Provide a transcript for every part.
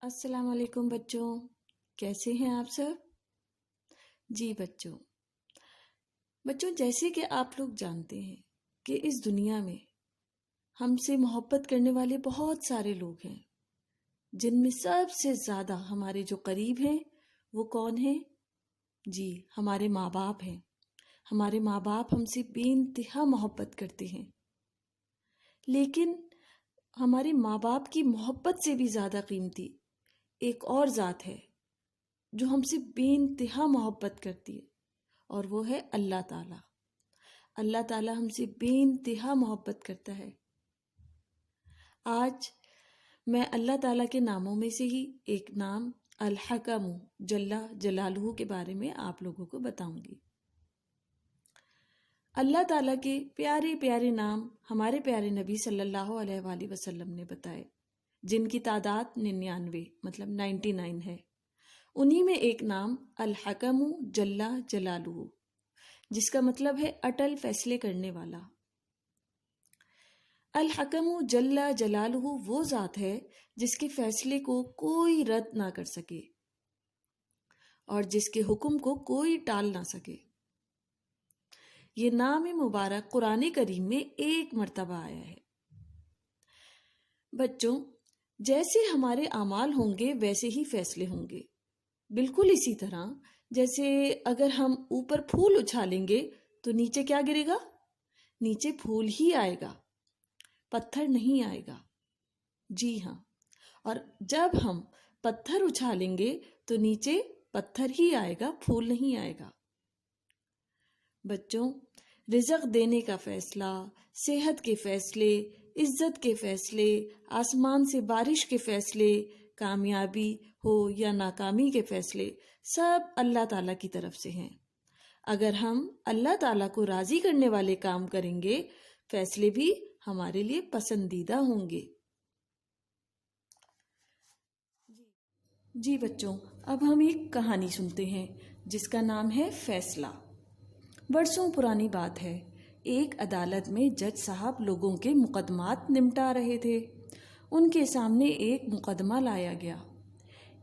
السلام علیکم بچوں، کیسے ہیں آپ سب؟ جی بچوں جیسے کہ آپ لوگ جانتے ہیں کہ اس دنیا میں ہم سے محبت کرنے والے بہت سارے لوگ ہیں، جن میں سب سے زیادہ ہمارے جو قریب ہیں وہ کون ہیں؟ جی ہمارے ماں باپ ہیں۔ ہمارے ماں باپ ہم سے بے انتہا محبت کرتے ہیں، لیکن ہمارے ماں باپ کی محبت سے بھی زیادہ قیمتی ایک اور ذات ہے جو ہم سے بے انتہا محبت کرتی ہے، اور وہ ہے اللہ تعالیٰ۔ اللہ تعالیٰ ہم سے بے انتہا محبت کرتا ہے۔ آج میں اللہ تعالیٰ کے ناموں میں سے ہی ایک نام الحکم جل جلالہ کے بارے میں آپ لوگوں کو بتاؤں گی۔ اللہ تعالیٰ کے پیارے پیارے نام ہمارے پیارے نبی صلی اللہ علیہ وآلہ وسلم نے بتائے، جن کی تعداد 99 مطلب 99 ہے۔ انہی میں ایک نام الحکم جل جلالہ، جس کا مطلب ہے اٹل فیصلے کرنے والا۔ الحکم جل جلالہ وہ ذات ہے جس کے فیصلے کو کوئی رد نہ کر سکے اور جس کے حکم کو کوئی ٹال نہ سکے۔ یہ نام مبارک قرآن کریم میں ایک مرتبہ آیا ہے۔ بچوں، جیسے ہمارے اعمال ہوں گے ویسے ہی فیصلے ہوں گے۔ بالکل اسی طرح جیسے اگر ہم اوپر پھول اچھالیں گے تو نیچے کیا گرے گا؟ نیچے پھول ہی آئے گا، پتھر نہیں آئے گا۔ جی ہاں، اور جب ہم پتھر اچھالیں گے تو نیچے پتھر ہی آئے گا، پھول نہیں آئے گا۔ بچوں، رزق دینے کا فیصلہ، صحت کے فیصلے، عزت کے فیصلے، آسمان سے بارش کے فیصلے، کامیابی ہو یا ناکامی کے فیصلے سب اللہ تعالیٰ کی طرف سے ہیں۔ اگر ہم اللہ تعالیٰ کو راضی کرنے والے کام کریں گے، فیصلے بھی ہمارے لیے پسندیدہ ہوں گے۔ جی بچوں، اب ہم ایک کہانی سنتے ہیں جس کا نام ہے فیصلہ۔ برسوں پرانی بات ہے، ایک عدالت میں جج صاحب لوگوں کے مقدمات نمٹا رہے تھے۔ ان کے سامنے ایک مقدمہ لایا گیا۔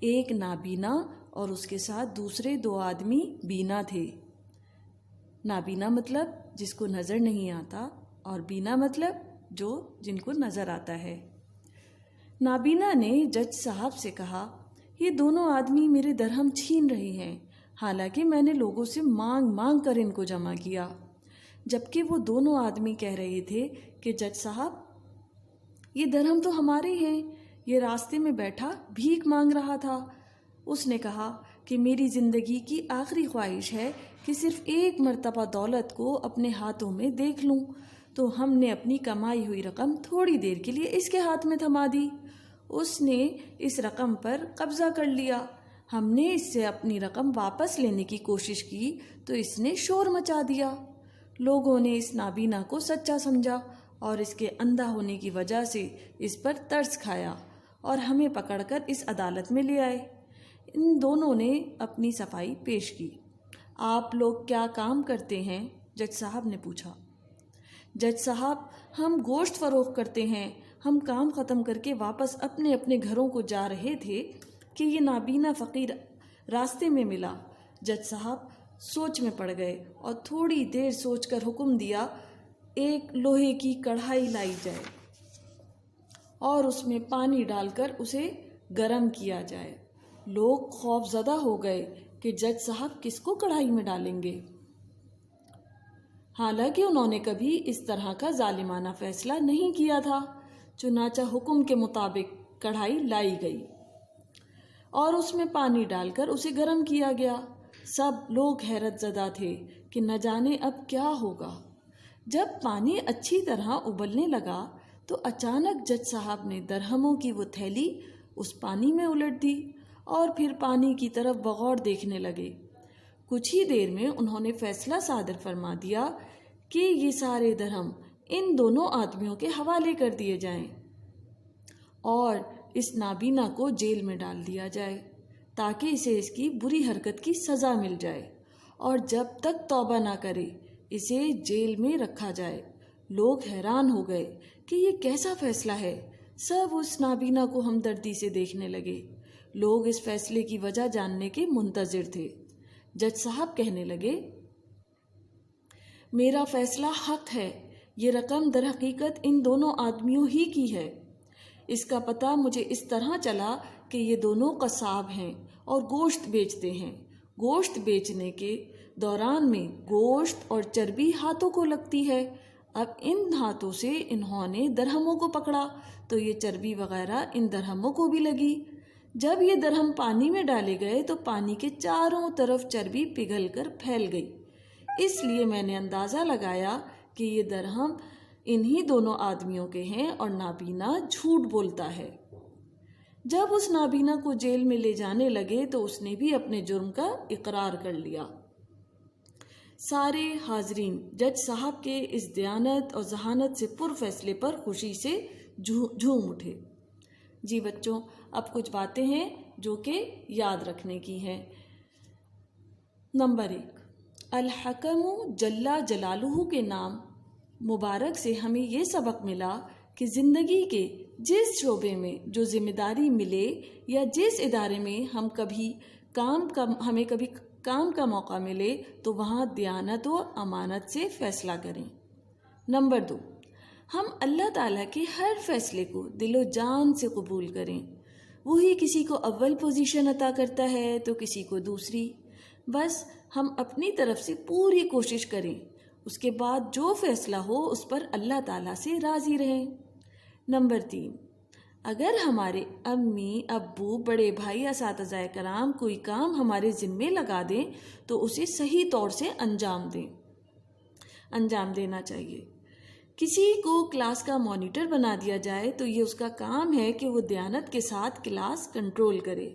ایک نابینا اور اس کے ساتھ دوسرے 2 آدمی بینا تھے۔ نابینا مطلب جس کو نظر نہیں آتا، اور بینا مطلب جن کو نظر آتا ہے۔ نابینا نے جج صاحب سے کہا، یہ دونوں آدمی میرے درہم چھین رہے ہیں، حالانکہ میں نے لوگوں سے مانگ مانگ کر ان کو جمع کیا۔ جبکہ وہ دونوں آدمی کہہ رہے تھے کہ جج صاحب یہ درہم تو ہمارے ہیں، یہ راستے میں بیٹھا بھیک مانگ رہا تھا۔ اس نے کہا کہ میری زندگی کی آخری خواہش ہے کہ صرف ایک مرتبہ دولت کو اپنے ہاتھوں میں دیکھ لوں۔ تو ہم نے اپنی کمائی ہوئی رقم تھوڑی دیر کے لیے اس کے ہاتھ میں تھما دی۔ اس نے اس رقم پر قبضہ کر لیا۔ ہم نے اس سے اپنی رقم واپس لینے کی کوشش کی تو اس نے شور مچا دیا۔ لوگوں نے اس نابینا کو سچا سمجھا اور اس کے اندھا ہونے کی وجہ سے اس پر ترس کھایا اور ہمیں پکڑ کر اس عدالت میں لے آئے۔ ان دونوں نے اپنی صفائی پیش کی۔ آپ لوگ کیا کام کرتے ہیں؟ جج صاحب نے پوچھا۔ جج صاحب، ہم گوشت فروخت کرتے ہیں۔ ہم کام ختم کر کے واپس اپنے اپنے گھروں کو جا رہے تھے کہ یہ نابینا فقیر راستے میں ملا۔ جج صاحب سوچ میں پڑ گئے اور تھوڑی دیر سوچ کر حکم دیا، ایک لوہے کی کڑھائی لائی جائے اور اس میں پانی ڈال کر اسے گرم کیا جائے۔ لوگ خوف زدہ ہو گئے کہ جج صاحب کس کو کڑھائی میں ڈالیں گے، حالانکہ انہوں نے کبھی اس طرح کا ظالمانہ فیصلہ نہیں کیا تھا۔ چنانچہ حکم کے مطابق کڑھائی لائی گئی اور اس میں پانی ڈال کر اسے گرم کیا گیا۔ سب لوگ حیرت زدہ تھے کہ نہ جانے اب کیا ہوگا۔ جب پانی اچھی طرح ابلنے لگا تو اچانک جج صاحب نے درہموں کی وہ تھیلی اس پانی میں الٹ دی اور پھر پانی کی طرف بغور دیکھنے لگے۔ کچھ ہی دیر میں انہوں نے فیصلہ صادر فرما دیا کہ یہ سارے درہم ان دونوں آدمیوں کے حوالے کر دیے جائیں اور اس نابینا کو جیل میں ڈال دیا جائے تاکہ اسے اس کی بری حرکت کی سزا مل جائے، اور جب تک توبہ نہ کرے اسے جیل میں رکھا جائے۔ لوگ حیران ہو گئے کہ یہ کیسا فیصلہ ہے۔ سب اس نابینا کو ہمدردی سے دیکھنے لگے۔ لوگ اس فیصلے کی وجہ جاننے کے منتظر تھے۔ جج صاحب کہنے لگے، میرا فیصلہ حق ہے، یہ رقم در حقیقت ان دونوں آدمیوں ہی کی ہے۔ اس کا پتہ مجھے اس طرح چلا کہ یہ دونوں قصاب ہیں اور گوشت بیچتے ہیں۔ گوشت بیچنے کے دوران میں گوشت اور چربی ہاتھوں کو لگتی ہے۔ اب ان ہاتھوں سے انہوں نے درہموں کو پکڑا تو یہ چربی وغیرہ ان درہموں کو بھی لگی۔ جب یہ درہم پانی میں ڈالے گئے تو پانی کے چاروں طرف چربی پگھل کر پھیل گئی۔ اس لیے میں نے اندازہ لگایا کہ یہ درہم انہی دونوں آدمیوں کے ہیں اور نابینا جھوٹ بولتا ہے۔ جب اس نابینا کو جیل میں لے جانے لگے تو اس نے بھی اپنے جرم کا اقرار کر لیا۔ سارے حاضرین جج صاحب کے اس دیانت اور ذہانت سے پر فیصلے پر خوشی سے جھوم اٹھے۔ جی بچوں، اب کچھ باتیں ہیں جو کہ یاد رکھنے کی ہیں۔ نمبر 1، الحکم جل جلالہ کے نام مبارک سے ہمیں یہ سبق ملا کہ زندگی کے جس شعبے میں جو ذمہ داری ملے یا جس ادارے میں ہمیں کبھی کام کا موقع ملے تو وہاں دیانت و امانت سے فیصلہ کریں۔ نمبر 2، ہم اللہ تعالیٰ کے ہر فیصلے کو دل و جان سے قبول کریں۔ وہی کسی کو اول پوزیشن عطا کرتا ہے تو کسی کو دوسری۔ بس ہم اپنی طرف سے پوری کوشش کریں، اس کے بعد جو فیصلہ ہو اس پر اللہ تعالیٰ سے راضی رہیں۔ نمبر 3، اگر ہمارے امی، ابو، بڑے بھائی، اساتذہ کرام کوئی کام ہمارے ذمے لگا دیں تو اسے صحیح طور سے انجام دینا چاہیے۔ کسی کو کلاس کا مانیٹر بنا دیا جائے تو یہ اس کا کام ہے کہ وہ دیانت کے ساتھ کلاس کنٹرول کرے۔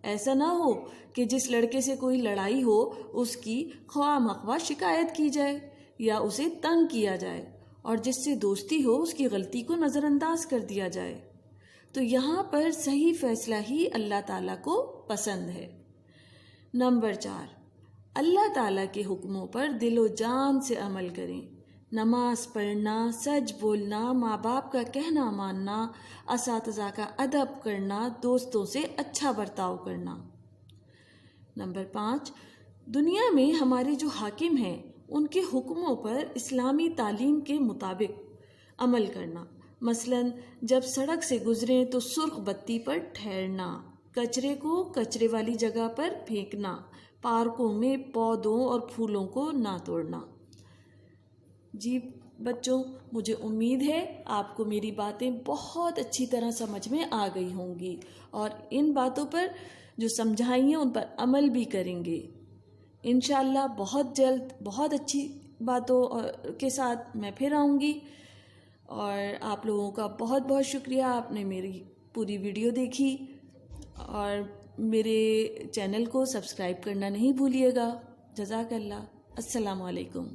ایسا نہ ہو کہ جس لڑکے سے کوئی لڑائی ہو اس کی خواہ مخواہ شکایت کی جائے یا اسے تنگ کیا جائے، اور جس سے دوستی ہو اس کی غلطی کو نظر انداز کر دیا جائے۔ تو یہاں پر صحیح فیصلہ ہی اللہ تعالیٰ کو پسند ہے۔ نمبر 4، اللہ تعالیٰ کے حکموں پر دل و جان سے عمل کریں۔ نماز پڑھنا، سچ بولنا، ماں باپ کا کہنا ماننا، اساتذہ کا ادب کرنا، دوستوں سے اچھا برتاؤ کرنا۔ نمبر 5، دنیا میں ہمارے جو حاکم ہیں ان کے حکموں پر اسلامی تعلیم کے مطابق عمل کرنا۔ مثلاً جب سڑک سے گزریں تو سرخ بتی پر ٹھہرنا، کچرے کو کچرے والی جگہ پر پھینکنا، پارکوں میں پودوں اور پھولوں کو نہ توڑنا۔ جی بچوں، مجھے امید ہے آپ کو میری باتیں بہت اچھی طرح سمجھ میں آ گئی ہوں گی اور ان باتوں پر جو سمجھائی ہیں ان پر عمل بھی کریں گے۔ انشاءاللہ بہت جلد بہت اچھی باتوں کے ساتھ میں پھر آؤں گی، اور آپ لوگوں کا بہت بہت شکریہ، آپ نے میری پوری ویڈیو دیکھی، اور میرے چینل کو سبسکرائب کرنا نہیں بھولیے گا۔ جزاک اللہ۔ السلام علیکم۔